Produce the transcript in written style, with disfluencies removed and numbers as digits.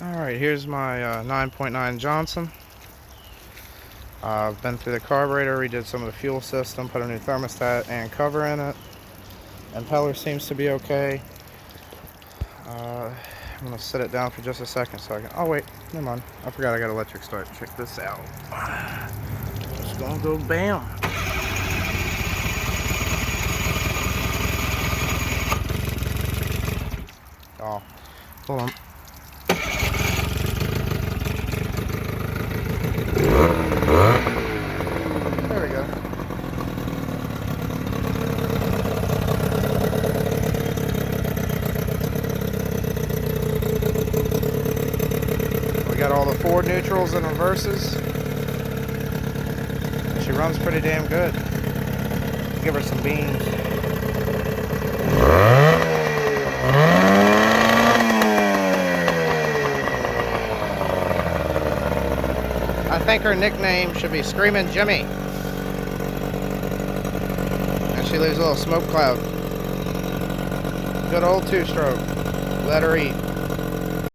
Alright, here's my 9.9 Johnson. I've been through the carburetor, redid some of the fuel system, put a new thermostat and cover in it. Impeller seems to be okay. I'm going to set it down for just a second so I can... Oh wait, never mind. I forgot I got electric start. Check this out. Just going to go bam. Oh, hold on. There we go. We got all the forward neutrals and reverses. And she runs pretty damn good. Give her some beans. I think her nickname should be Screaming Jimmy. And she leaves a little smoke cloud. Good old two-stroke. Let her eat.